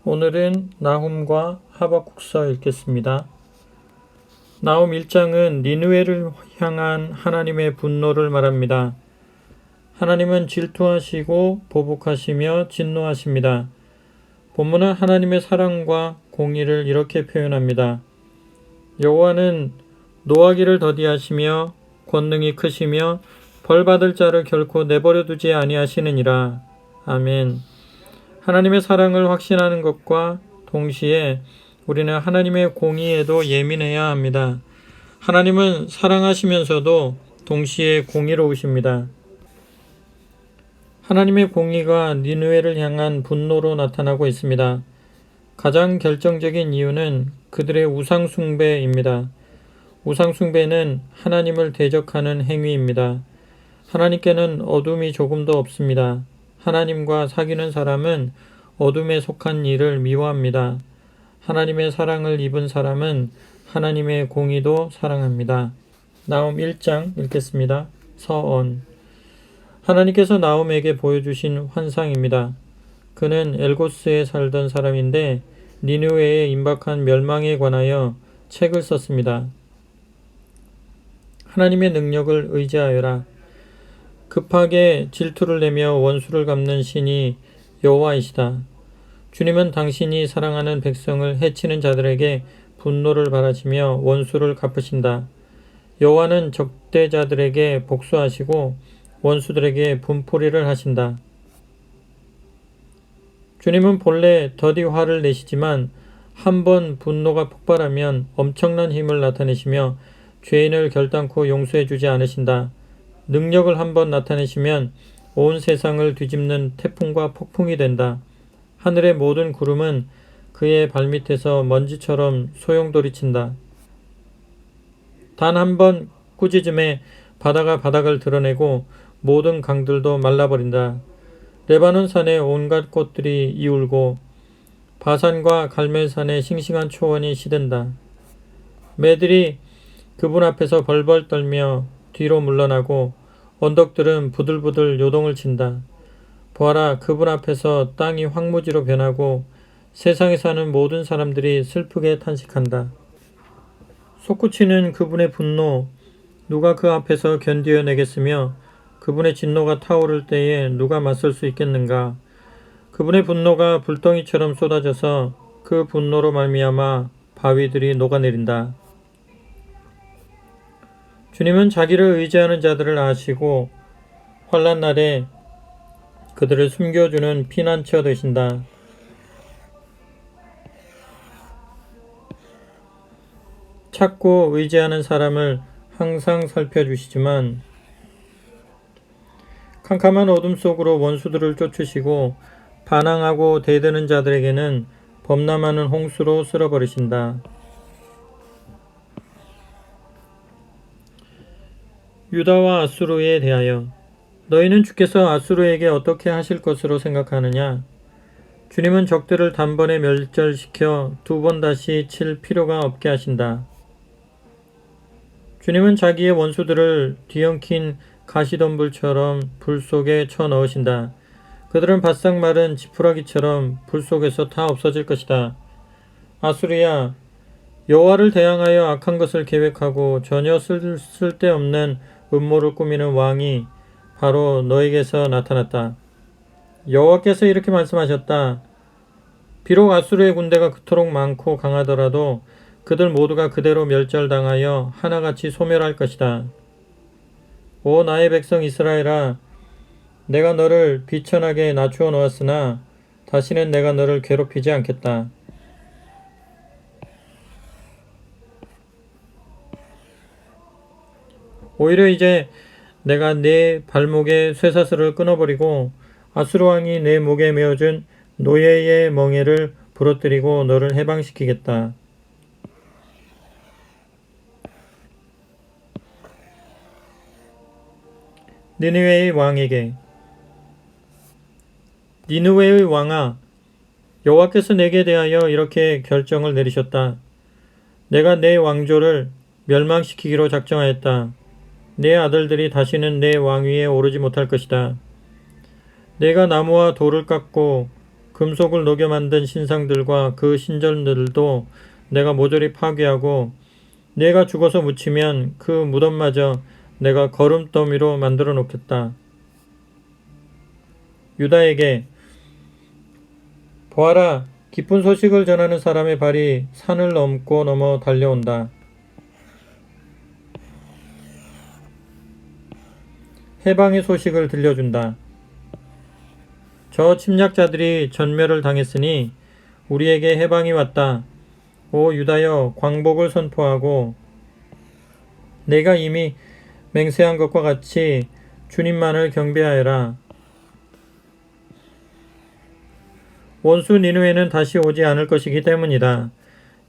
오늘은 나훔과 하박국서 읽겠습니다. 나훔 1장은 니느웨를 향한 하나님의 분노를 말합니다. 하나님은 질투하시고 보복하시며 진노하십니다. 본문은 하나님의 사랑과 공의를 이렇게 표현합니다. 여호와는 노하기를 더디하시며 권능이 크시며 벌받을 자를 결코 내버려 두지 아니하시느니라. 아멘. 하나님의 사랑을 확신하는 것과 동시에 우리는 하나님의 공의에도 예민해야 합니다. 하나님은 사랑하시면서도 동시에 공의로우십니다. 하나님의 공의가 니느웨를 향한 분노로 나타나고 있습니다. 가장 결정적인 이유는 그들의 우상 숭배입니다. 우상 숭배는 하나님을 대적하는 행위입니다. 하나님께는 어둠이 조금도 없습니다. 하나님과 사귀는 사람은 어둠에 속한 일을 미워합니다. 하나님의 사랑을 입은 사람은 하나님의 공의도 사랑합니다. 나훔 1장 읽겠습니다. 서언. 하나님께서 나훔에게 보여주신 환상입니다. 그는 엘고스에 살던 사람인데 니느웨에 임박한 멸망에 관하여 책을 썼습니다. 하나님의 능력을 의지하여라. 급하게 질투를 내며 원수를 갚는 신이 여호와이시다. 주님은 당신이 사랑하는 백성을 해치는 자들에게 분노를 바라시며 원수를 갚으신다. 여호와는 적대자들에게 복수하시고 원수들에게 분풀이를 하신다. 주님은 본래 더디 화를 내시지만 한번 분노가 폭발하면 엄청난 힘을 나타내시며 죄인을 결단코 용서해 주지 않으신다. 능력을 한번 나타내시면 온 세상을 뒤집는 태풍과 폭풍이 된다. 하늘의 모든 구름은 그의 발밑에서 먼지처럼 소용돌이친다. 단 한 번 꾸짖음에 바다가 바닥을 드러내고 모든 강들도 말라버린다. 레바논 산의 온갖 꽃들이 이울고 바산과 갈멜산의 싱싱한 초원이 시든다. 매들이 그분 앞에서 벌벌 떨며 뒤로 물러나고 언덕들은 부들부들 요동을 친다. 보아라, 그분 앞에서 땅이 황무지로 변하고 세상에 사는 모든 사람들이 슬프게 탄식한다. 솟구치는 그분의 분노, 누가 그 앞에서 견디어내겠으며 그분의 진노가 타오를 때에 누가 맞설 수 있겠는가. 그분의 분노가 불덩이처럼 쏟아져서 그 분노로 말미암아 바위들이 녹아내린다. 주님은 자기를 의지하는 자들을 아시고 환난 날에 그들을 숨겨주는 피난처 되신다. 찾고 의지하는 사람을 항상 살펴주시지만 캄캄한 어둠 속으로 원수들을 쫓으시고 반항하고 대드는 자들에게는 범람하는 홍수로 쓸어버리신다. 유다와 아수르에 대하여 너희는 주께서 아수르에게 어떻게 하실 것으로 생각하느냐? 주님은 적들을 단번에 멸절시켜 두 번 다시 칠 필요가 없게 하신다. 주님은 자기의 원수들을 뒤엉킨 가시덤불처럼 불 속에 쳐넣으신다. 그들은 바싹 마른 지푸라기처럼 불 속에서 다 없어질 것이다. 아수르야, 여호와를 대항하여 악한 것을 계획하고 전혀 쓸데없는 음모를 꾸미는 왕이 바로 너에게서 나타났다. 여호와께서 이렇게 말씀하셨다. 비록 아수르의 군대가 그토록 많고 강하더라도 그들 모두가 그대로 멸절당하여 하나같이 소멸할 것이다. 오 나의 백성 이스라엘아, 내가 너를 비천하게 낮추어 놓았으나 다시는 내가 너를 괴롭히지 않겠다. 오히려 이제 내가 네 발목에 쇠사슬을 끊어버리고 아수르 왕이 내 목에 메어준 노예의 멍에를 부러뜨리고 너를 해방시키겠다. 니느웨의 왕에게 니느웨의 왕아, 여호와께서 내게 대하여 이렇게 결정을 내리셨다. 내가 내 왕조를 멸망시키기로 작정하였다. 내 아들들이 다시는 내 왕위에 오르지 못할 것이다. 내가 나무와 돌을 깎고 금속을 녹여 만든 신상들과 그 신전들도 내가 모조리 파괴하고 내가 죽어서 묻히면 그 무덤마저 내가 거름더미로 만들어 놓겠다. 유다에게 보아라, 기쁜 소식을 전하는 사람의 발이 산을 넘고 넘어 달려온다. 해방의 소식을 들려준다. 저 침략자들이 전멸을 당했으니 우리에게 해방이 왔다. 오 유다여, 광복을 선포하고 내가 이미 맹세한 것과 같이 주님만을 경배하여라. 원수 니느웨는 다시 오지 않을 것이기 때문이다.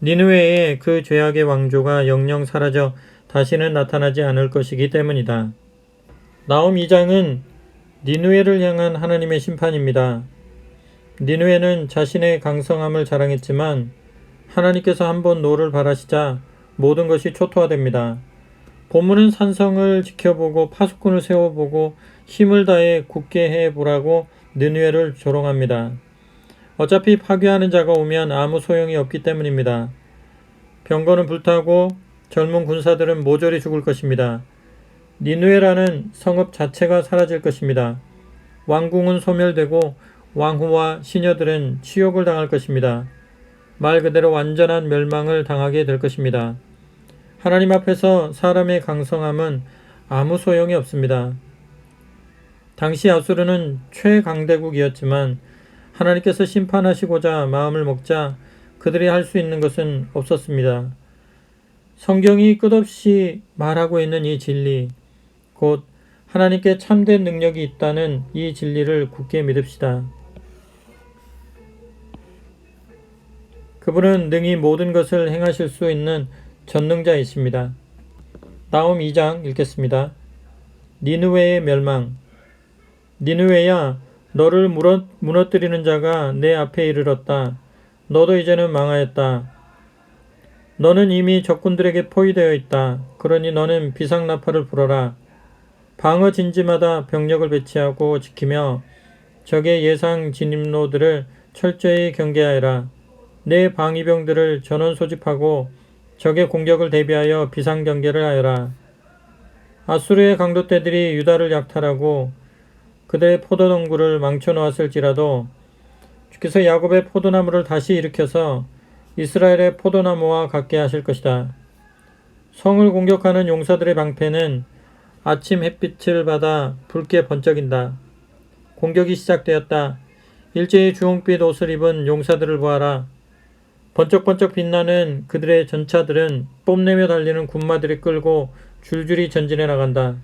니느웨의 그 죄악의 왕조가 영영 사라져 다시는 나타나지 않을 것이기 때문이다. 나홈 2장은 니느웨를 향한 하나님의 심판입니다. 니느웨는 자신의 강성함을 자랑했지만 하나님께서 한번 노를 바라시자 모든 것이 초토화됩니다. 본문은 산성을 지켜보고 파수꾼을 세워보고 힘을 다해 굳게 해보라고 니느웨를 조롱합니다. 어차피 파괴하는 자가 오면 아무 소용이 없기 때문입니다. 병거는 불타고 젊은 군사들은 모조리 죽을 것입니다. 니느웨라는 성읍 자체가 사라질 것입니다. 왕궁은 소멸되고 왕후와 시녀들은 치욕을 당할 것입니다. 말 그대로 완전한 멸망을 당하게 될 것입니다. 하나님 앞에서 사람의 강성함은 아무 소용이 없습니다. 당시 아수르는 최강대국이었지만 하나님께서 심판하시고자 마음을 먹자 그들이 할 수 있는 것은 없었습니다. 성경이 끝없이 말하고 있는 이 진리, 곧 하나님께 참된 능력이 있다는 이 진리를 굳게 믿읍시다. 그분은 능히 모든 것을 행하실 수 있는 전능자이십니다. 나홈 2장 읽겠습니다. 니느웨의 멸망. 니느웨야, 너를 무너뜨리는 자가 내 앞에 이르렀다. 너도 이제는 망하였다. 너는 이미 적군들에게 포위되어 있다. 그러니 너는 비상나팔을 불어라. 방어 진지마다 병력을 배치하고 지키며 적의 예상 진입로들을 철저히 경계하여라. 내 방위병들을 전원 소집하고 적의 공격을 대비하여 비상경계를 하여라. 아수르의 강도떼들이 유다를 약탈하고 그들의 포도농구를 망쳐놓았을지라도 주께서 야곱의 포도나무를 다시 일으켜서 이스라엘의 포도나무와 같게 하실 것이다. 성을 공격하는 용사들의 방패는 아침 햇빛을 받아 붉게 번쩍인다. 공격이 시작되었다. 일제히 주홍빛 옷을 입은 용사들을 보아라. 번쩍번쩍 빛나는 그들의 전차들은 뽐내며 달리는 군마들이 끌고 줄줄이 전진해 나간다.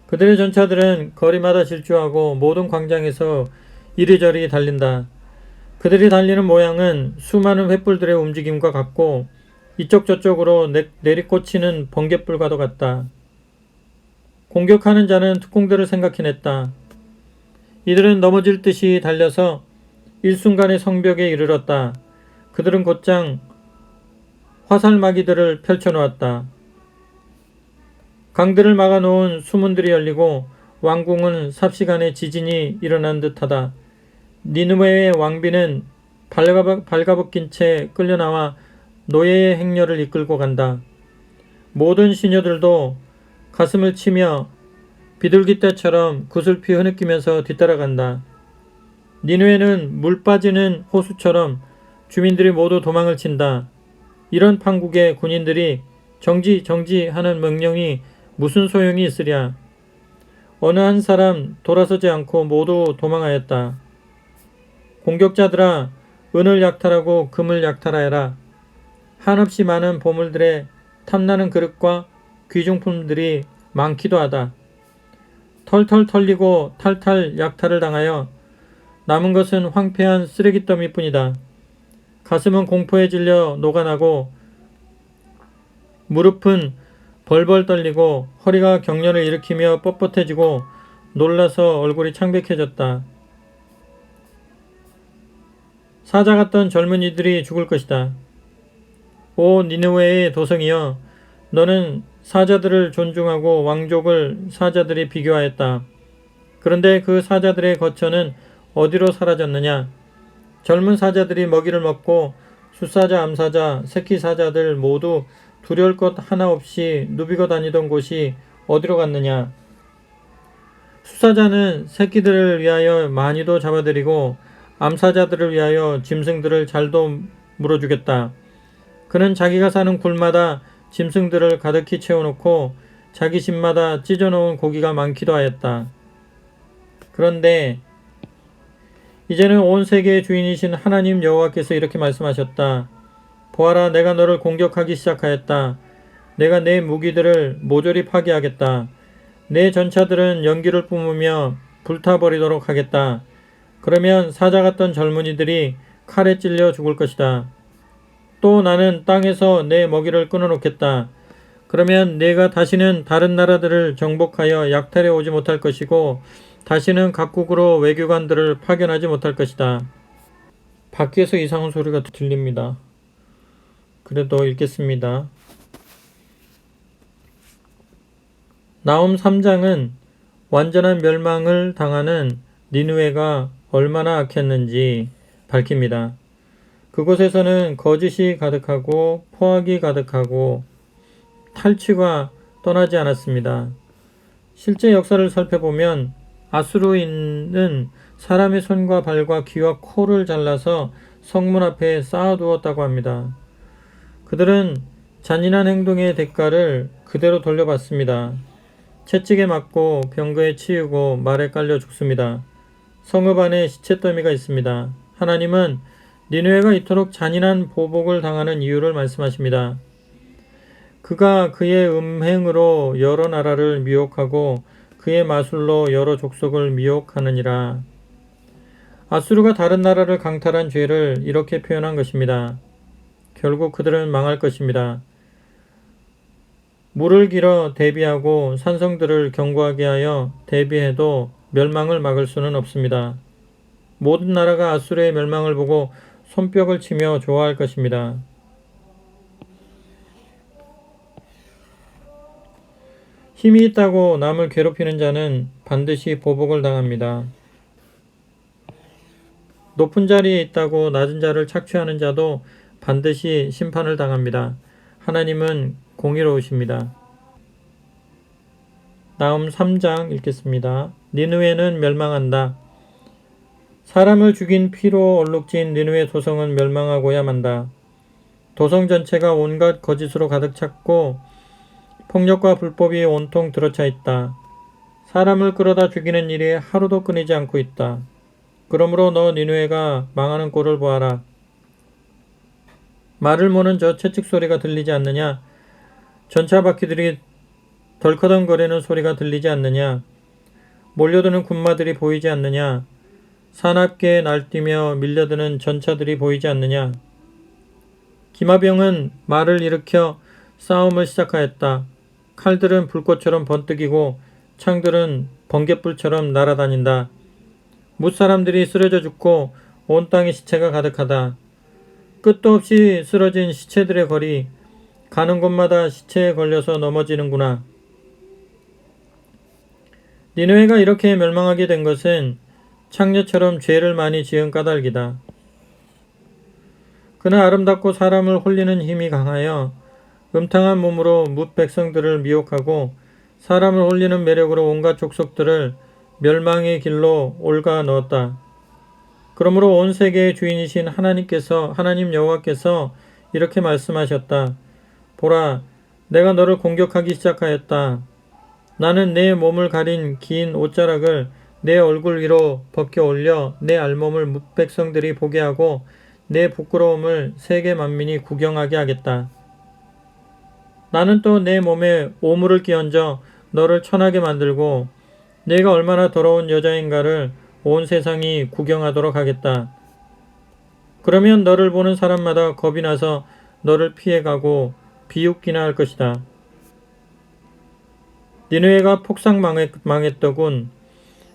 그들의 전차들은 거리마다 질주하고 모든 광장에서 이리저리 달린다. 그들이 달리는 모양은 수많은 횃불들의 움직임과 같고 이쪽 저쪽으로 내리꽂히는 번갯불과도 같다. 공격하는 자는 특공대를 생각해냈다. 이들은 넘어질 듯이 달려서 일순간에 성벽에 이르렀다. 그들은 곧장 화살마기들을 펼쳐놓았다. 강들을 막아놓은 수문들이 열리고 왕궁은 삽시간에 지진이 일어난 듯하다. 니느웨의 왕비는 발가벗긴 채 끌려나와 노예의 행렬을 이끌고 간다. 모든 시녀들도 가슴을 치며 비둘기떼처럼 구슬피 흐느끼면서 뒤따라간다. 니느웨는 물 빠지는 호수처럼 주민들이 모두 도망을 친다. 이런 판국에 군인들이 정지 하는 명령이 무슨 소용이 있으랴. 어느 한 사람 돌아서지 않고 모두 도망하였다. 공격자들아, 은을 약탈하고 금을 약탈하여라. 한없이 많은 보물들의 탐나는 그릇과 귀중품들이 많기도 하다. 털털 털리고 탈탈 약탈을 당하여 남은 것은 황폐한 쓰레기더미뿐이다. 가슴은 공포에 질려 녹아나고 무릎은 벌벌 떨리고 허리가 경련을 일으키며 뻣뻣해지고 놀라서 얼굴이 창백해졌다. 사자 같던 젊은이들이 죽을 것이다. 오 니느웨의 도성이여, 너는 사자들을 존중하고 왕족을 사자들이 비교하였다. 그런데 그 사자들의 거처는 어디로 사라졌느냐? 젊은 사자들이 먹이를 먹고 숫사자, 암사자, 새끼 사자들 모두 두려울 것 하나 없이 누비고 다니던 곳이 어디로 갔느냐? 숫사자는 새끼들을 위하여 많이도 잡아들이고 암사자들을 위하여 짐승들을 잘도 물어주겠다. 그는 자기가 사는 굴마다 짐승들을 가득히 채워놓고 자기 집마다 찢어놓은 고기가 많기도 하였다. 그런데 이제는 온 세계의 주인이신 하나님 여호와께서 이렇게 말씀하셨다. 보아라, 내가 너를 공격하기 시작하였다. 내가 내 무기들을 모조리 파괴하겠다. 내 전차들은 연기를 뿜으며 불타버리도록 하겠다. 그러면 사자 같던 젊은이들이 칼에 찔려 죽을 것이다. 또 나는 땅에서 내 먹이를 끊어놓겠다. 그러면 내가 다시는 다른 나라들을 정복하여 약탈해 오지 못할 것이고 다시는 각국으로 외교관들을 파견하지 못할 것이다. 밖에서 이상한 소리가 들립니다. 그래도 읽겠습니다. 나홈 3장은 완전한 멸망을 당하는 니느웨가 얼마나 악했는지 밝힙니다. 그곳에서는 거짓이 가득하고 포악이 가득하고 탈취가 떠나지 않았습니다. 실제 역사를 살펴보면 아수르인은 사람의 손과 발과 귀와 코를 잘라서 성문 앞에 쌓아두었다고 합니다. 그들은 잔인한 행동의 대가를 그대로 돌려받습니다. 채찍에 맞고 병거에 치이고 말에 깔려 죽습니다. 성읍 안에 시체더미가 있습니다. 하나님은 니느웨가 이토록 잔인한 보복을 당하는 이유를 말씀하십니다. 그가 그의 음행으로 여러 나라를 미혹하고 그의 마술로 여러 족속을 미혹하느니라. 아수르가 다른 나라를 강탈한 죄를 이렇게 표현한 것입니다. 결국 그들은 망할 것입니다. 물을 길어 대비하고 산성들을 견고하게 하여 대비해도 멸망을 막을 수는 없습니다. 모든 나라가 아수르의 멸망을 보고 손뼉을 치며 좋아할 것입니다. 힘이 있다고 남을 괴롭히는 자는 반드시 보복을 당합니다. 높은 자리에 있다고 낮은 자를 착취하는 자도 반드시 심판을 당합니다. 하나님은 공의로우십니다. 나홈 3장 읽겠습니다. 니느웨는 멸망한다. 사람을 죽인 피로 얼룩진 니느웨 도성은 멸망하고야 만다. 도성 전체가 온갖 거짓으로 가득 찼고 폭력과 불법이 온통 들어차 있다. 사람을 끌어다 죽이는 일이 하루도 끊이지 않고 있다. 그러므로 너 니느웨가 망하는 꼴을 보아라. 말을 모는 저 채찍 소리가 들리지 않느냐? 전차 바퀴들이 덜커덩거리는 소리가 들리지 않느냐? 몰려드는 군마들이 보이지 않느냐? 사납게 날뛰며 밀려드는 전차들이 보이지 않느냐? 기마병은 말을 일으켜 싸움을 시작하였다. 칼들은 불꽃처럼 번뜩이고 창들은 번갯불처럼 날아다닌다. 무사람들이 쓰러져 죽고 온 땅에 시체가 가득하다. 끝도 없이 쓰러진 시체들의 거리, 가는 곳마다 시체에 걸려서 넘어지는구나. 니느웨가 이렇게 멸망하게 된 것은 창녀처럼 죄를 많이 지은 까닭이다. 그는 아름답고 사람을 홀리는 힘이 강하여 음탕한 몸으로 뭇 백성들을 미혹하고 사람을 홀리는 매력으로 온갖 족속들을 멸망의 길로 옮겨 넣었다. 그러므로 온 세계의 주인이신 하나님 여호와께서 이렇게 말씀하셨다. 보라, 내가 너를 공격하기 시작하였다. 나는 내 몸을 가린 긴 옷자락을 내 얼굴 위로 벗겨 올려 내 알몸을 뭇 백성들이 보게 하고 내 부끄러움을 세계 만민이 구경하게 하겠다. 나는 또 내 몸에 오물을 끼얹어 너를 천하게 만들고 내가 얼마나 더러운 여자인가를 온 세상이 구경하도록 하겠다. 그러면 너를 보는 사람마다 겁이 나서 너를 피해가고 비웃기나 할 것이다. 니느웨가 폭삭 망했더군.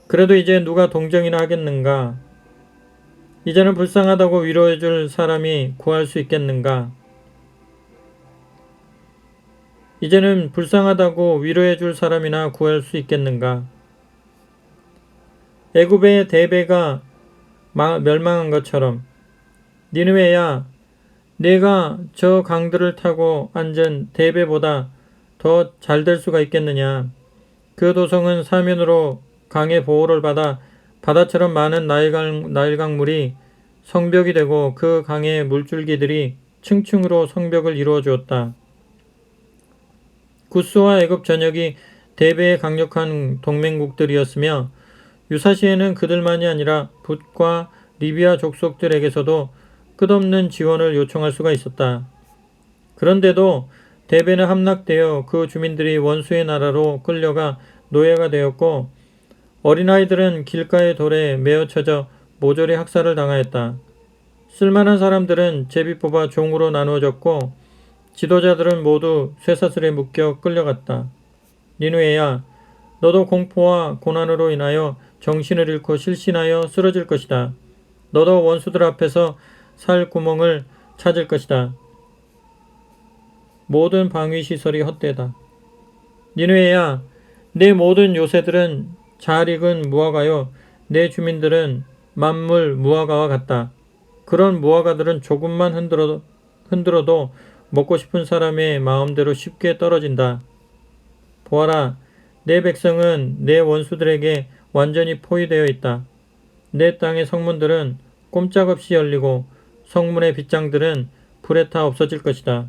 그래도 이제 누가 동정이나 하겠는가? 이제는 불쌍하다고 위로해줄 사람이 구할 수 있겠는가? 이제는 불쌍하다고 위로해줄 사람이나 구할 수 있겠는가? 애굽의 대베가 멸망한 것처럼. 니느웨야, 내가 저 강들을 타고 앉은 대베보다 더 잘 될 수가 있겠느냐. 그 도성은 사면으로 강의 보호를 받아 바다처럼 많은 나일강물이 성벽이 되고 그 강의 물줄기들이 층층으로 성벽을 이루어 주었다. 구스와 애굽 전역이 대베의 강력한 동맹국들이었으며 유사시에는 그들만이 아니라 붓과 리비아 족속들에게서도 끝없는 지원을 요청할 수가 있었다. 그런데도 대베는 함락되어 그 주민들이 원수의 나라로 끌려가 노예가 되었고 어린아이들은 길가의 돌에 메어쳐져 모조리 학살을 당하였다. 쓸만한 사람들은 제비 뽑아 종으로 나누어졌고 지도자들은 모두 쇠사슬에 묶여 끌려갔다. 니누에야, 너도 공포와 고난으로 인하여 정신을 잃고 실신하여 쓰러질 것이다. 너도 원수들 앞에서 살 구멍을 찾을 것이다. 모든 방위시설이 헛되다. 니누에야, 내 모든 요새들은 잘 익은 무화과요. 내 주민들은 만물 무화과와 같다. 그런 무화과들은 조금만 흔들어도 먹고 싶은 사람의 마음대로 쉽게 떨어진다. 보아라, 내 백성은 내 원수들에게 완전히 포위되어 있다. 내 땅의 성문들은 꼼짝없이 열리고 성문의 빗장들은 불에 타 없어질 것이다.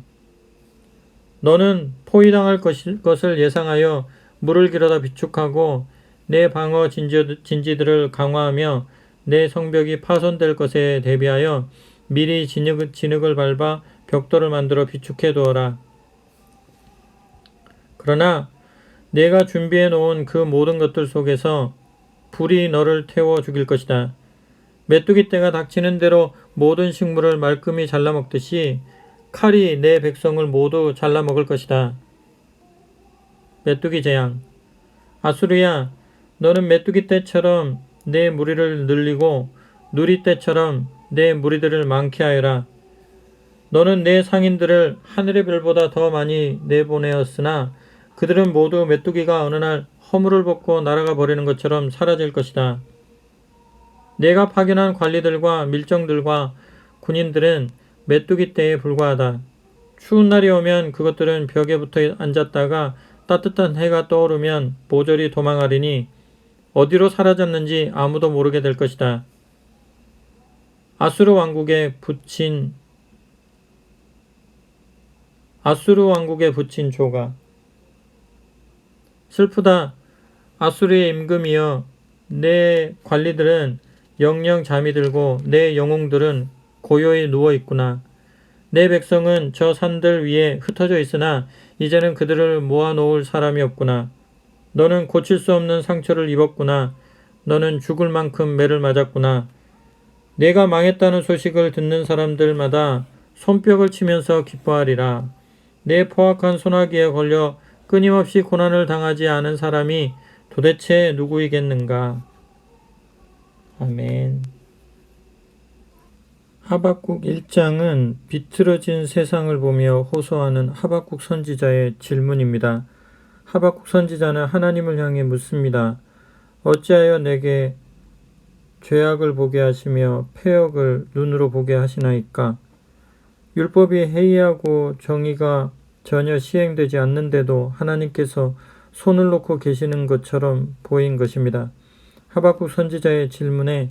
너는 포위당할 것을 예상하여 물을 길어다 비축하고 내 방어 진지들을 강화하며 내 성벽이 파손될 것에 대비하여 미리 진흙을 밟아 벽돌을 만들어 비축해 두어라. 그러나 내가 준비해 놓은 그 모든 것들 속에서 불이 너를 태워 죽일 것이다. 메뚜기 떼가 닥치는 대로 모든 식물을 말끔히 잘라먹듯이 칼이 내 백성을 모두 잘라먹을 것이다. 메뚜기 재앙. 아수르야, 너는 메뚜기 떼처럼 내 무리를 늘리고 누리떼처럼 내 무리들을 많게 하여라. 너는 내 상인들을 하늘의 별보다 더 많이 내보내었으나 그들은 모두 메뚜기가 어느 날 허물을 벗고 날아가 버리는 것처럼 사라질 것이다. 내가 파견한 관리들과 밀정들과 군인들은 메뚜기 떼에 불과하다. 추운 날이 오면 그것들은 벽에 붙어 앉았다가 따뜻한 해가 떠오르면 모조리 도망하리니 어디로 사라졌는지 아무도 모르게 될 것이다. 아수르 왕국에 붙인 조가. 슬프다. 아수르의 임금이여, 내 관리들은 영영 잠이 들고 내 영웅들은 고요히 누워 있구나. 내 백성은 저 산들 위에 흩어져 있으나 이제는 그들을 모아놓을 사람이 없구나. 너는 고칠 수 없는 상처를 입었구나. 너는 죽을 만큼 매를 맞았구나. 내가 망했다는 소식을 듣는 사람들마다 손뼉을 치면서 기뻐하리라. 내 포악한 소나기에 걸려 끊임없이 고난을 당하지 않은 사람이 도대체 누구이겠는가. 아멘. 하박국 1장은 비틀어진 세상을 보며 호소하는 하박국 선지자의 질문입니다. 하박국 선지자는 하나님을 향해 묻습니다. 어찌하여 내게 죄악을 보게 하시며 패역을 눈으로 보게 하시나이까? 율법이 해이하고 정의가 전혀 시행되지 않는데도 하나님께서 손을 놓고 계시는 것처럼 보인 것입니다. 하박국 선지자의 질문에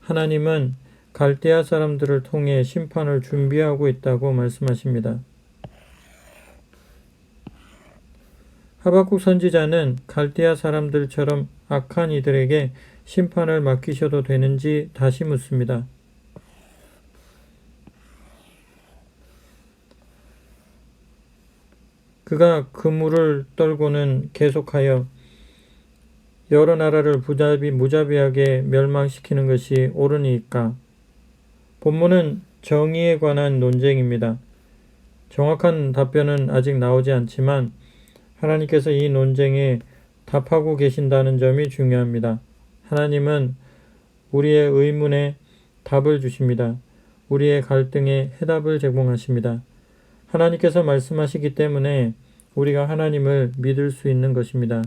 하나님은 갈대아 사람들을 통해 심판을 준비하고 있다고 말씀하십니다. 하박국 선지자는 갈대아 사람들처럼 악한 이들에게 심판을 맡기셔도 되는지 다시 묻습니다. 그가 그물을 떨고는 계속하여 여러 나라를 무자비하게 멸망시키는 것이 옳으니까? 본문은 정의에 관한 논쟁입니다. 정확한 답변은 아직 나오지 않지만 하나님께서 이 논쟁에 답하고 계신다는 점이 중요합니다. 하나님은 우리의 의문에 답을 주십니다. 우리의 갈등에 해답을 제공하십니다. 하나님께서 말씀하시기 때문에 우리가 하나님을 믿을 수 있는 것입니다.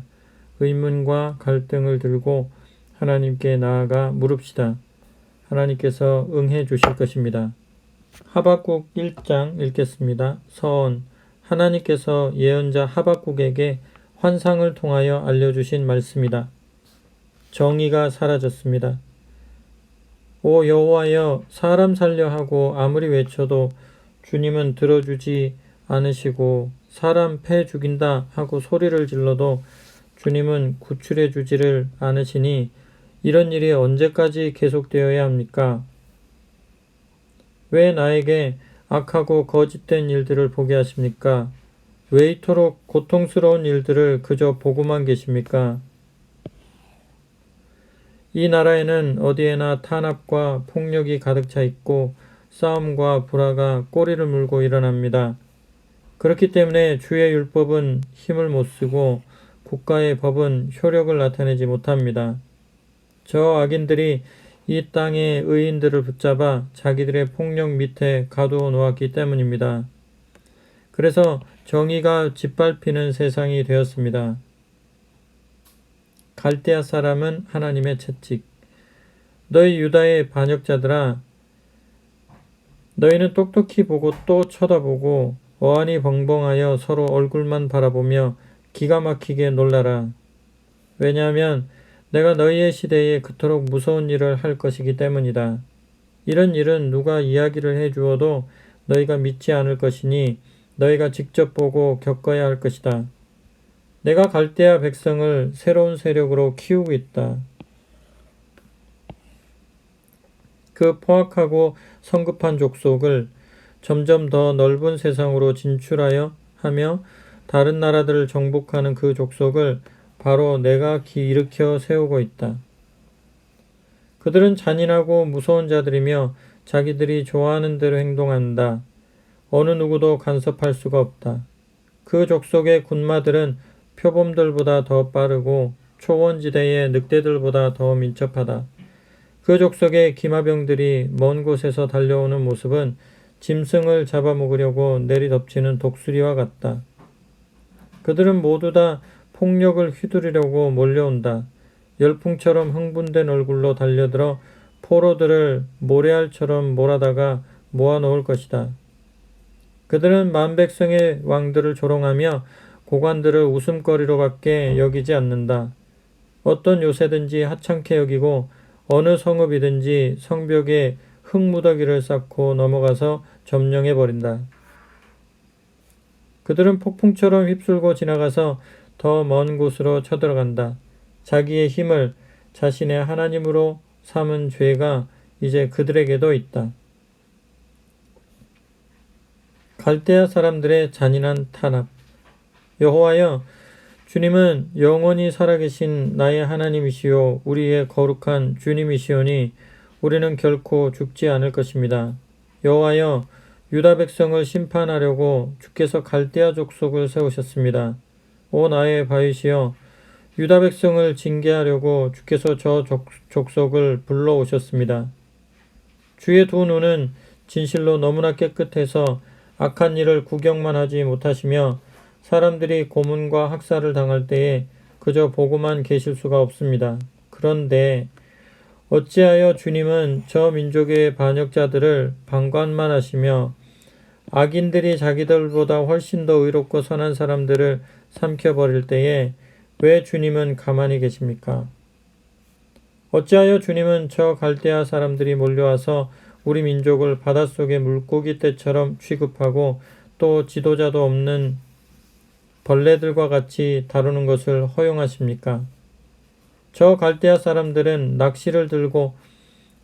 의문과 갈등을 들고 하나님께 나아가 물읍시다. 하나님께서 응해 주실 것입니다. 하박국 1장 읽겠습니다. 서원. 하나님께서 예언자 하박국에게 환상을 통하여 알려주신 말씀이다. 정의가 사라졌습니다. 오 여호와여, 사람 살려 하고 아무리 외쳐도 주님은 들어주지 않으시고, 사람 패 죽인다 하고 소리를 질러도 주님은 구출해 주지를 않으시니 이런 일이 언제까지 계속되어야 합니까? 왜 나에게 악하고 거짓된 일들을 보게 하십니까? 왜 이토록 고통스러운 일들을 그저 보고만 계십니까? 이 나라에는 어디에나 탄압과 폭력이 가득 차 있고 싸움과 불화가 꼬리를 물고 일어납니다. 그렇기 때문에 주의 율법은 힘을 못 쓰고 국가의 법은 효력을 나타내지 못합니다. 저 악인들이 이 땅의 의인들을 붙잡아 자기들의 폭력 밑에 가두어 놓았기 때문입니다. 그래서 정의가 짓밟히는 세상이 되었습니다. 갈대아 사람은 하나님의 채찍. 너희 유다의 반역자들아, 너희는 똑똑히 보고 또 쳐다보고 어안이 벙벙하여 서로 얼굴만 바라보며 기가 막히게 놀라라. 왜냐하면 내가 너희의 시대에 그토록 무서운 일을 할 것이기 때문이다. 이런 일은 누가 이야기를 해주어도 너희가 믿지 않을 것이니 너희가 직접 보고 겪어야 할 것이다. 내가 갈대아 백성을 새로운 세력으로 키우고 있다. 그 포악하고 성급한 족속을 점점 더 넓은 세상으로 진출하여 하며 다른 나라들을 정복하는 그 족속을 바로 내가 일으켜 세우고 있다. 그들은 잔인하고 무서운 자들이며 자기들이 좋아하는 대로 행동한다. 어느 누구도 간섭할 수가 없다. 그 족속의 군마들은 표범들보다 더 빠르고 초원지대의 늑대들보다 더 민첩하다. 그 족속의 기마병들이 먼 곳에서 달려오는 모습은 짐승을 잡아먹으려고 내리덮치는 독수리와 같다. 그들은 모두 다 폭력을 휘두르려고 몰려온다. 열풍처럼 흥분된 얼굴로 달려들어 포로들을 모래알처럼 몰아다가 모아놓을 것이다. 그들은 만백성의 왕들을 조롱하며 고관들을 웃음거리로밖에 여기지 않는다. 어떤 요새든지 하찮게 여기고 어느 성읍이든지 성벽에 흙무더기를 쌓고 넘어가서 점령해버린다. 그들은 폭풍처럼 휩쓸고 지나가서 더 먼 곳으로 쳐들어간다. 자기의 힘을 자신의 하나님으로 삼은 죄가 이제 그들에게도 있다. 갈대아 사람들의 잔인한 탄압. 여호와여, 주님은 영원히 살아계신 나의 하나님이시요 우리의 거룩한 주님이시오니 우리는 결코 죽지 않을 것입니다. 여호와여, 유다 백성을 심판하려고 주께서 갈대아 족속을 세우셨습니다. 오 나의 바위시여, 유다 백성을 징계하려고 주께서 저 족속을 불러오셨습니다. 주의 두 눈은 진실로 너무나 깨끗해서 악한 일을 구경만 하지 못하시며 사람들이 고문과 학살을 당할 때에 그저 보고만 계실 수가 없습니다. 그런데 어찌하여 주님은 저 민족의 반역자들을 방관만 하시며 악인들이 자기들보다 훨씬 더 의롭고 선한 사람들을 삼켜버릴 때에 왜 주님은 가만히 계십니까? 어찌하여 주님은 저 갈대아 사람들이 몰려와서 우리 민족을 바닷속의 물고기 떼처럼 취급하고 또 지도자도 없는 벌레들과 같이 다루는 것을 허용하십니까? 저 갈대아 사람들은 낚시를 들고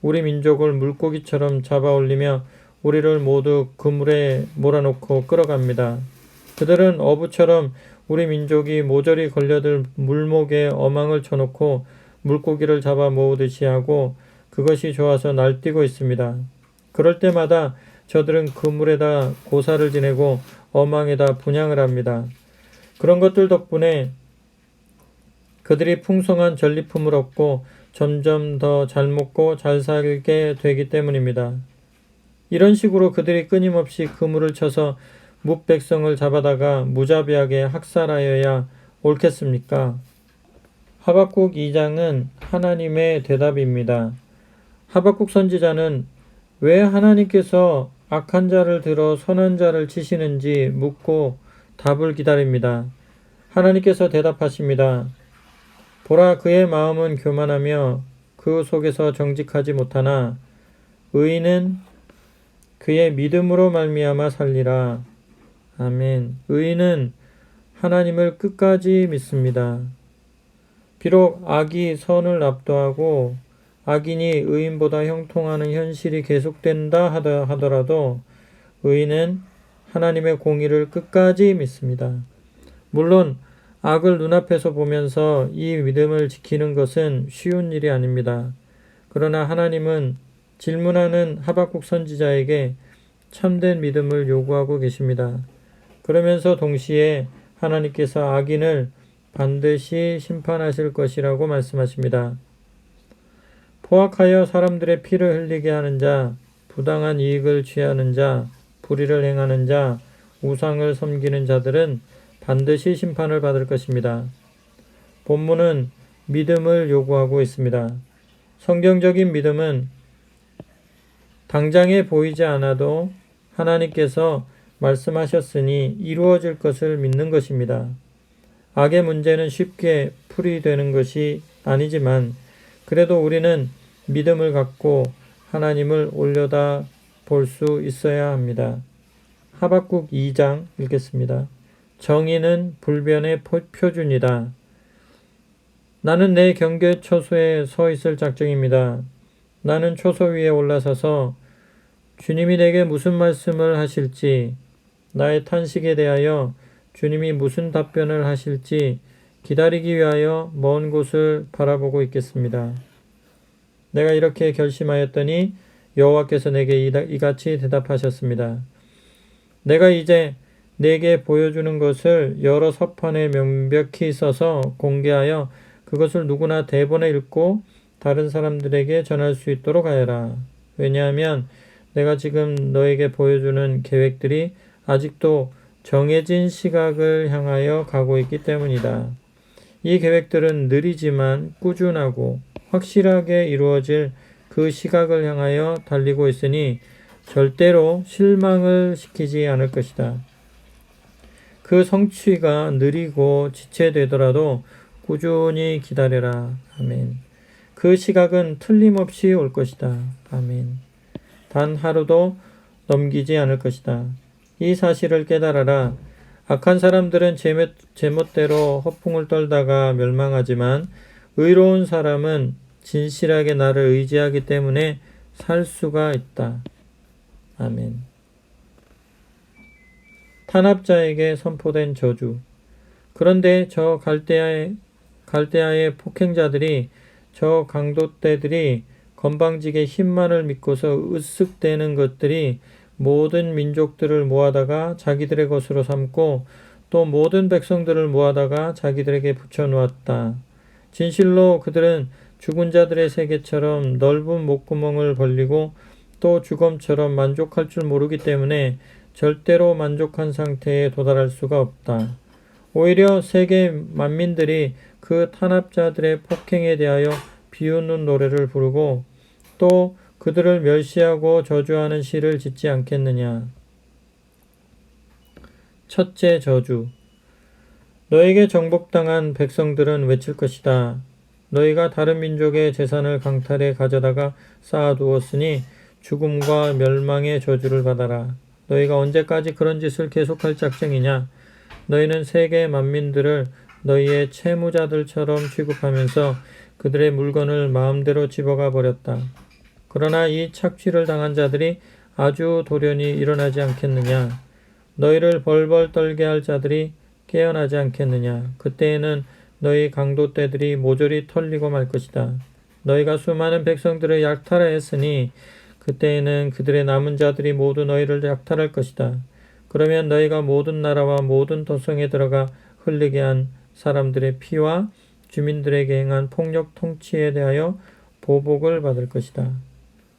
우리 민족을 물고기처럼 잡아올리며 우리를 모두 그물에 몰아놓고 끌어갑니다. 그들은 어부처럼 우리 민족이 모조리 걸려들 물목에 어망을 쳐놓고 물고기를 잡아 모으듯이 하고 그것이 좋아서 날뛰고 있습니다. 그럴 때마다 저들은 그물에다 고사를 지내고 어망에다 분향을 합니다. 그런 것들 덕분에 그들이 풍성한 전리품을 얻고 점점 더 잘 먹고 잘 살게 되기 때문입니다. 이런 식으로 그들이 끊임없이 그물을 쳐서 뭇백성을 잡아다가 무자비하게 학살하여야 옳겠습니까? 하박국 2장은 하나님의 대답입니다. 하박국 선지자는 왜 하나님께서 악한 자를 들어 선한 자를 치시는지 묻고 답을 기다립니다. 하나님께서 대답하십니다. 보라, 그의 마음은 교만하며 그 속에서 정직하지 못하나 의인은 그의 믿음으로 말미암아 살리라. 아멘. 의인은 하나님을 끝까지 믿습니다. 비록 악이 선을 압도하고 악인이 의인보다 형통하는 현실이 계속된다 하더라도 의인은 하나님의 공의를 끝까지 믿습니다. 물론 악을 눈앞에서 보면서 이 믿음을 지키는 것은 쉬운 일이 아닙니다. 그러나 하나님은 질문하는 하박국 선지자에게 참된 믿음을 요구하고 계십니다. 그러면서 동시에 하나님께서 악인을 반드시 심판하실 것이라고 말씀하십니다. 포악하여 사람들의 피를 흘리게 하는 자, 부당한 이익을 취하는 자, 불의를 행하는 자, 우상을 섬기는 자들은 반드시 심판을 받을 것입니다. 본문은 믿음을 요구하고 있습니다. 성경적인 믿음은 당장에 보이지 않아도 하나님께서 말씀하셨으니 이루어질 것을 믿는 것입니다. 악의 문제는 쉽게 풀이되는 것이 아니지만 그래도 우리는 믿음을 갖고 하나님을 올려다 볼 수 있어야 합니다. 하박국 2장 읽겠습니다. 정의는 불변의 표준이다. 나는 내 경계 초소에 서 있을 작정입니다. 나는 초소 위에 올라서서 주님이 내게 무슨 말씀을 하실지, 나의 탄식에 대하여 주님이 무슨 답변을 하실지 기다리기 위하여 먼 곳을 바라보고 있겠습니다. 내가 이렇게 결심하였더니 여호와께서 내게 이같이 대답하셨습니다. 내가 이제 내게 보여주는 것을 여러 서판에 명백히 써서 공개하여 그것을 누구나 대본에 읽고 다른 사람들에게 전할 수 있도록 하여라. 왜냐하면 내가 지금 너에게 보여주는 계획들이 아직도 정해진 시각을 향하여 가고 있기 때문이다. 이 계획들은 느리지만 꾸준하고 확실하게 이루어질 그 시각을 향하여 달리고 있으니 절대로 실망을 시키지 않을 것이다. 그 성취가 느리고 지체되더라도 꾸준히 기다려라. 아멘. 그 시각은 틀림없이 올 것이다. 아멘. 단 하루도 넘기지 않을 것이다. 이 사실을 깨달아라. 악한 사람들은 제멋대로 허풍을 떨다가 멸망하지만 의로운 사람은 진실하게 나를 의지하기 때문에 살 수가 있다. 아멘. 탄압자에게 선포된 저주. 그런데 저 갈대아의 폭행자들이, 저 강도떼들이 건방지게 힘만을 믿고서 으쓱대는 것들이 모든 민족들을 모아다가 자기들의 것으로 삼고 또 모든 백성들을 모아다가 자기들에게 붙여놓았다. 진실로 그들은 죽은 자들의 세계처럼 넓은 목구멍을 벌리고 또 주검처럼 만족할 줄 모르기 때문에 절대로 만족한 상태에 도달할 수가 없다. 오히려 세계 만민들이 그 탄압자들의 폭행에 대하여 비웃는 노래를 부르고 또 그들을 멸시하고 저주하는 시를 짓지 않겠느냐. 첫째 저주. 너에게 정복당한 백성들은 외칠 것이다. 너희가 다른 민족의 재산을 강탈해 가져다가 쌓아두었으니 죽음과 멸망의 저주를 받아라. 너희가 언제까지 그런 짓을 계속할 작정이냐? 너희는 세계 만민들을 너희의 채무자들처럼 취급하면서 그들의 물건을 마음대로 집어가 버렸다. 그러나 이 착취를 당한 자들이 아주 돌연히 일어나지 않겠느냐? 너희를 벌벌 떨게 할 자들이 깨어나지 않겠느냐? 그때에는 너희 강도떼들이 모조리 털리고 말 것이다. 너희가 수많은 백성들을 약탈하였으니 그때에는 그들의 남은 자들이 모두 너희를 약탈할 것이다. 그러면 너희가 모든 나라와 모든 도성에 들어가 흘리게 한 사람들의 피와 주민들에게 행한 폭력 통치에 대하여 보복을 받을 것이다.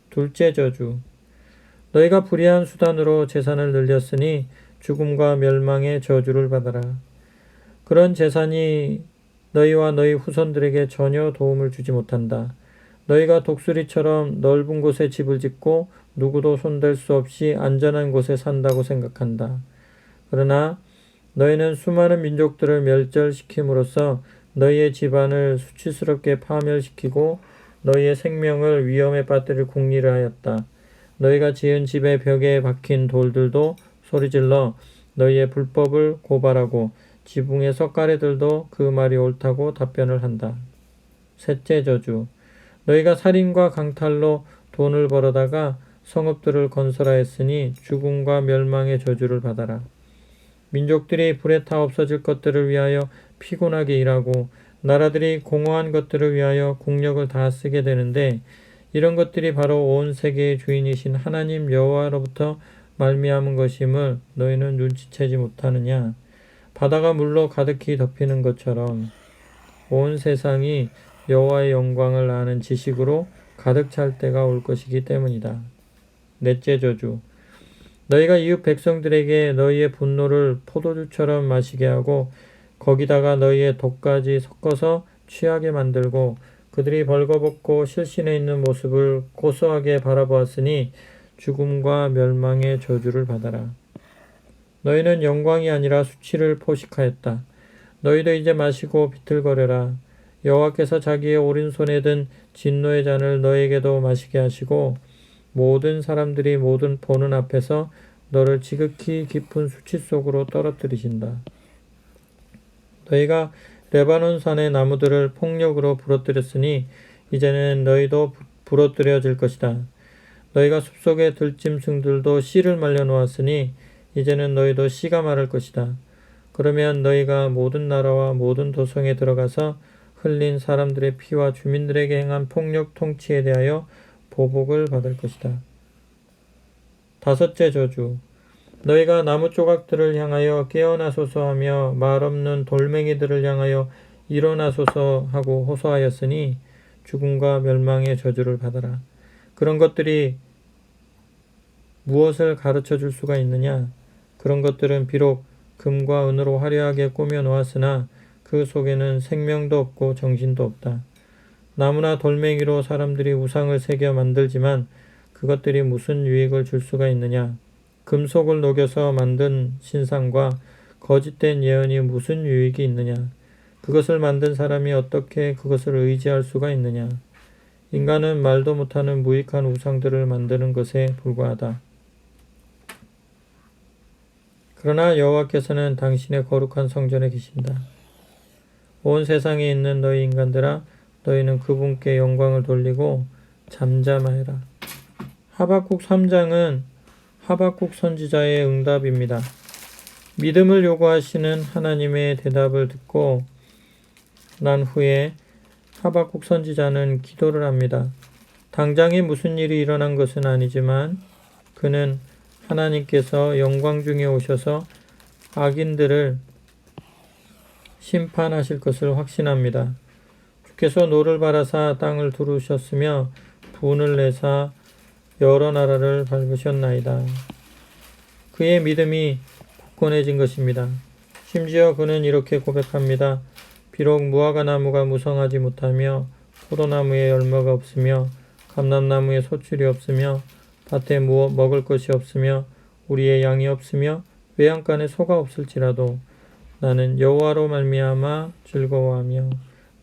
둘째 저주. 너희가 불의한 수단으로 재산을 늘렸으니 죽음과 멸망의 저주를 받아라. 그런 재산이 너희와 너희 후손들에게 전혀 도움을 주지 못한다. 너희가 독수리처럼 넓은 곳에 집을 짓고 누구도 손댈 수 없이 안전한 곳에 산다고 생각한다. 그러나 너희는 수많은 민족들을 멸절시킴으로써 너희의 집안을 수치스럽게 파멸시키고 너희의 생명을 위험에 빠뜨릴 궁리를 하였다. 너희가 지은 집의 벽에 박힌 돌들도 소리질러 너희의 불법을 고발하고 지붕의 석가래들도 그 말이 옳다고 답변을 한다. 셋째 저주. 너희가 살인과 강탈로 돈을 벌어다가 성읍들을 건설하였으니 죽음과 멸망의 저주를 받아라. 민족들이 불에 타 없어질 것들을 위하여 피곤하게 일하고 나라들이 공허한 것들을 위하여 국력을 다 쓰게 되는데 이런 것들이 바로 온 세계의 주인이신 하나님 여호와로부터 말미암은 것임을 너희는 눈치채지 못하느냐. 바다가 물로 가득히 덮이는 것처럼 온 세상이 여호와의 영광을 아는 지식으로 가득 찰 때가 올 것이기 때문이다. 넷째 저주. 너희가 이웃 백성들에게 너희의 분노를 포도주처럼 마시게 하고 거기다가 너희의 독까지 섞어서 취하게 만들고 그들이 벌거벗고 실신해 있는 모습을 고소하게 바라보았으니 죽음과 멸망의 저주를 받아라. 너희는 영광이 아니라 수치를 포식하였다. 너희도 이제 마시고 비틀거려라. 여호와께서 자기의 오른손에 든 진노의 잔을 너에게도 마시게 하시고 모든 사람들이 모든 보는 앞에서 너를 지극히 깊은 수치 속으로 떨어뜨리신다. 너희가 레바논 산의 나무들을 폭력으로 부러뜨렸으니 이제는 너희도 부러뜨려질 것이다. 너희가 숲속의 들짐승들도 씨를 말려 놓았으니 이제는 너희도 씨가 마를 것이다. 그러면 너희가 모든 나라와 모든 도성에 들어가서 흘린 사람들의 피와 주민들에게 행한 폭력 통치에 대하여 보복을 받을 것이다. 다섯째 저주. 너희가 나무 조각들을 향하여 깨어나소서 하며 말 없는 돌멩이들을 향하여 일어나소서 하고 호소하였으니 죽음과 멸망의 저주를 받아라. 그런 것들이 무엇을 가르쳐 줄 수가 있느냐? 그런 것들은 비록 금과 은으로 화려하게 꾸며 놓았으나 그 속에는 생명도 없고 정신도 없다. 나무나 돌멩이로 사람들이 우상을 새겨 만들지만 그것들이 무슨 유익을 줄 수가 있느냐? 금속을 녹여서 만든 신상과 거짓된 예언이 무슨 유익이 있느냐? 그것을 만든 사람이 어떻게 그것을 의지할 수가 있느냐? 인간은 말도 못하는 무익한 우상들을 만드는 것에 불과하다. 그러나 여호와께서는 당신의 거룩한 성전에 계신다. 온 세상에 있는 너희 인간들아, 너희는 그분께 영광을 돌리고 잠잠하여라. 하박국 3장은 하박국 선지자의 응답입니다. 믿음을 요구하시는 하나님의 대답을 듣고 난 후에 하박국 선지자는 기도를 합니다. 당장에 무슨 일이 일어난 것은 아니지만 그는 하나님께서 영광 중에 오셔서 악인들을 심판하실 것을 확신합니다. 주께서 노를 바라사 땅을 두르셨으며 분을 내사 여러 나라를 밟으셨나이다. 그의 믿음이 굳건해진 것입니다. 심지어 그는 이렇게 고백합니다. 비록 무화과 나무가 무성하지 못하며 포도나무에 열매가 없으며 감람나무에 소출이 없으며 밭에 먹을 것이 없으며 우리의 양이 없으며 외양간에 소가 없을지라도 나는 여호와로 말미암아 즐거워하며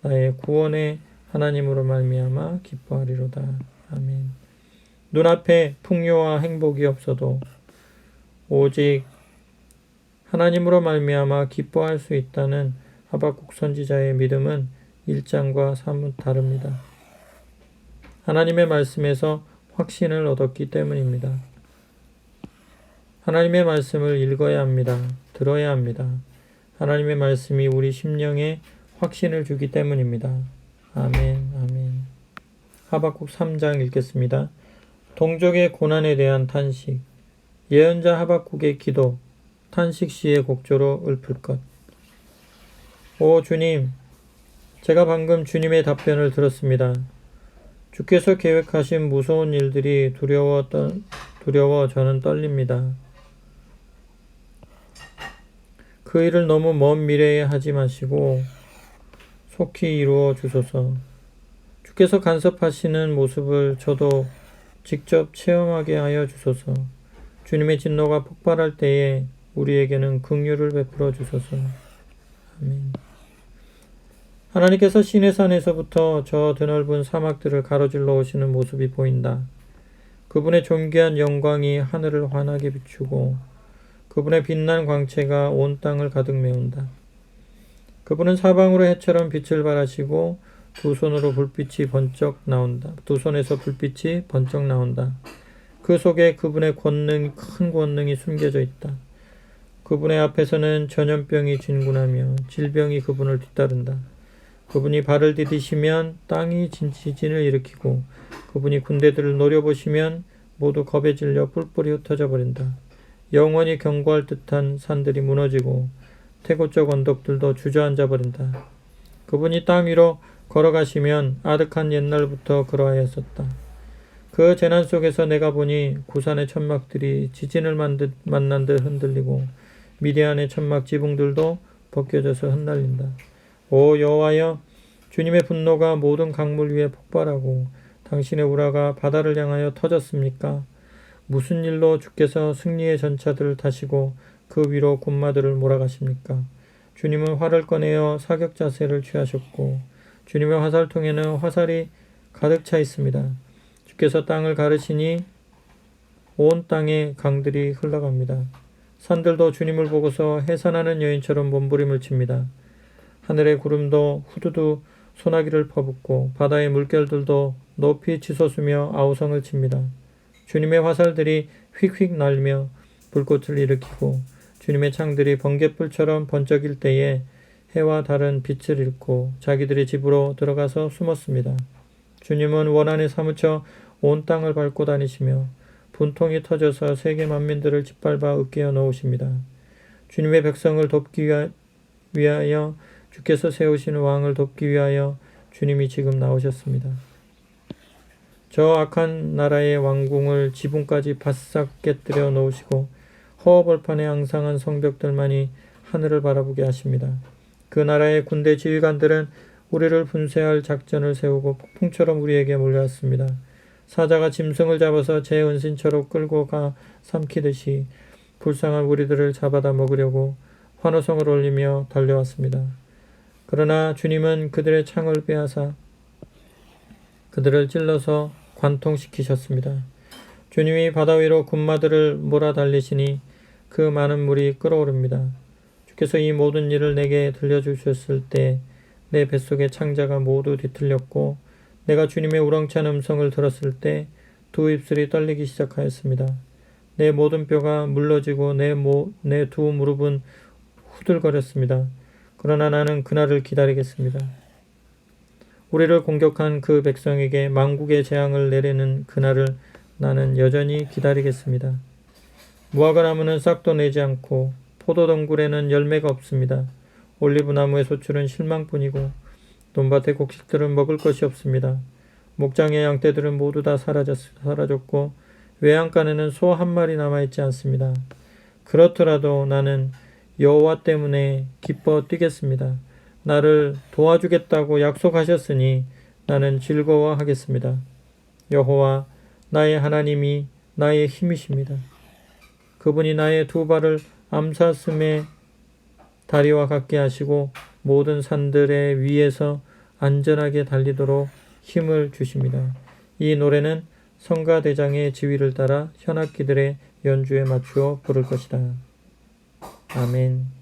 나의 구원의 하나님으로 말미암아 기뻐하리로다. 아멘. 눈앞에 풍요와 행복이 없어도 오직 하나님으로 말미암아 기뻐할 수 있다는 하박국 선지자의 믿음은 1장과 사뭇 다릅니다. 하나님의 말씀에서 확신을 얻었기 때문입니다. 하나님의 말씀을 읽어야 합니다. 들어야 합니다. 하나님의 말씀이 우리 심령에 확신을 주기 때문입니다. 아멘, 아멘. 하박국 3장 읽겠습니다. 동족의 고난에 대한 탄식. 예언자 하박국의 기도. 탄식 시의 곡조로 읊을 것. 오 주님, 제가 방금 주님의 답변을 들었습니다. 주께서 계획하신 무서운 일들이 두려워 저는 떨립니다. 그 일을 너무 먼 미래에 하지 마시고 속히 이루어 주소서. 주께서 간섭하시는 모습을 저도 직접 체험하게 하여 주소서. 주님의 진노가 폭발할 때에 우리에게는 긍휼을 베풀어 주소서. 아멘. 하나님께서 시내산에서부터 저 드넓은 사막들을 가로질러 오시는 모습이 보인다. 그분의 존귀한 영광이 하늘을 환하게 비추고 그분의 빛난 광채가 온 땅을 가득 메운다. 그분은 사방으로 해처럼 빛을 발하시고 두 손으로 불빛이 번쩍 나온다. 두 손에서 불빛이 번쩍 나온다. 그 속에 그분의 큰 권능이 숨겨져 있다. 그분의 앞에서는 전염병이 진군하며 질병이 그분을 뒤따른다. 그분이 발을 디디시면 땅이 지진을 일으키고 그분이 군대들을 노려보시면 모두 겁에 질려 뿔뿔이 흩어져 버린다. 영원히 경고할 듯한 산들이 무너지고 태고적 언덕들도 주저앉아 버린다. 그분이 땅 위로 걸어가시면 아득한 옛날부터 그러하였었다. 그 재난 속에서 내가 보니 구산의 천막들이 지진을 만난 듯 흔들리고 미디안의 천막 지붕들도 벗겨져서 흩날린다. 오 여호와여, 주님의 분노가 모든 강물 위에 폭발하고 당신의 우라가 바다를 향하여 터졌습니까? 무슨 일로 주께서 승리의 전차들을 타시고 그 위로 군마들을 몰아가십니까? 주님은 활을 꺼내어 사격 자세를 취하셨고 주님의 화살통에는 화살이 가득 차 있습니다. 주께서 땅을 가르시니 온 땅에 강들이 흘러갑니다. 산들도 주님을 보고서 해산하는 여인처럼 몸부림을 칩니다. 하늘의 구름도 후두두 소나기를 퍼붓고 바다의 물결들도 높이 치솟으며 아우성을 칩니다. 주님의 화살들이 휙휙 날며 불꽃을 일으키고 주님의 창들이 번갯불처럼 번쩍일 때에 해와 달은 빛을 잃고 자기들의 집으로 들어가서 숨었습니다. 주님은 원한에 사무쳐 온 땅을 밟고 다니시며 분통이 터져서 세계 만민들을 짓밟아 으깨어 놓으십니다. 주님의 백성을 돕기 위하여 주께서 세우신 왕을 돕기 위하여 주님이 지금 나오셨습니다. 저 악한 나라의 왕궁을 지붕까지 바싹 깨뜨려 놓으시고 허허벌판의 앙상한 성벽들만이 하늘을 바라보게 하십니다. 그 나라의 군대 지휘관들은 우리를 분쇄할 작전을 세우고 폭풍처럼 우리에게 몰려왔습니다. 사자가 짐승을 잡아서 제 은신처로 끌고 가 삼키듯이 불쌍한 우리들을 잡아다 먹으려고 환호성을 올리며 달려왔습니다. 그러나 주님은 그들의 창을 빼앗아 그들을 찔러서 관통시키셨습니다. 주님이 바다 위로 군마들을 몰아달리시니 그 많은 물이 끓어오릅니다. 주께서 이 모든 일을 내게 들려주셨을 때 내 뱃속의 창자가 모두 뒤틀렸고 내가 주님의 우렁찬 음성을 들었을 때 두 입술이 떨리기 시작하였습니다. 내 모든 뼈가 물러지고 내 두 무릎은 후들거렸습니다. 그러나 나는 그날을 기다리겠습니다. 우리를 공격한 그 백성에게 만국의 재앙을 내리는 그날을 나는 여전히 기다리겠습니다. 무화과나무는 싹도 내지 않고 포도덩굴에는 열매가 없습니다. 올리브나무의 소출은 실망뿐이고 논밭의 곡식들은 먹을 것이 없습니다. 목장의 양떼들은 모두 다 사라졌고 외양간에는 소 한 마리 남아있지 않습니다. 그렇더라도 나는 여호와 때문에 기뻐 뛰겠습니다. 나를 도와주겠다고 약속하셨으니 나는 즐거워하겠습니다. 여호와 나의 하나님이 나의 힘이십니다. 그분이 나의 두 발을 암사슴의 다리와 같게 하시고 모든 산들의 위에서 안전하게 달리도록 힘을 주십니다. 이 노래는 성가대장의 지휘를 따라 현악기들의 연주에 맞추어 부를 것이다. 아멘.